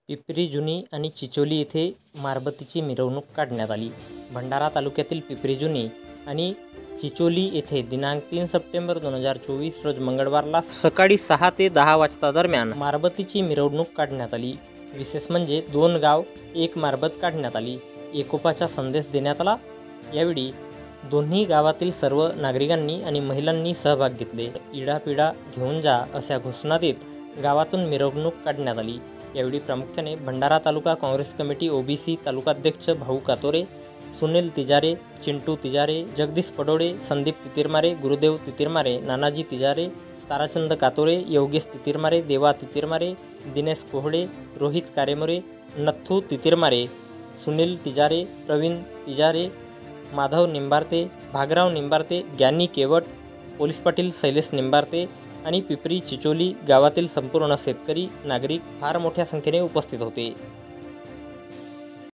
पिपरी जुनी आणि चिचोली येथे मारबतीची मिरवणूक काढण्यात आली. भंडारा तालुक्यातील पिपरी जुनी आणि चिचोली येथे दिनांक 3 सप्टेंबर 2024 रोज मंगळवारला सकाळी 6 ते 10 वाजता दरम्यान मारबतीची मिरवणूक काढण्यात आली. विशेष म्हणजे 2 गाव 1 मारबत काढण्यात आली. एकोपाचा संदेश देण्यात आला. यावेळी दोन्ही गावातील सर्व नागरिकांनी आणि महिलांनी सहभाग घेतले. इडापिडा घेऊन जा अशा घोषणा देत गावातून मिरवणूक काढण्यात आली. यावेळी प्रामुख्याने भंडारा तालुका काँग्रेस कमिटी ओबीसी तालुकाध्यक्ष भाऊ कातोरे, सुनील तिजारे, चिंटू तिजारे, जगदीश पडोळे, संदीप तितिरमारे, गुरुदेव तितिरमारे, नानाजी तिजारे, ताराचंद कातोरे, योगेश तितिरमारे, देवा तितिरमारे, दिनेश कोहळे, रोहित कारेमोरे, नथू तितिरमारे, सुनील तिजारे, प्रवीण तिजारे, माधव निंबारते, भागराव निंबारते, ज्ञानी केवट, पोलीस पाटील शैलेश निंबारते आणि पिपरी चिचोली गावातील संपूर्ण शेतकरी नागरिक फार मोठ्या संख्येने उपस्थित होते.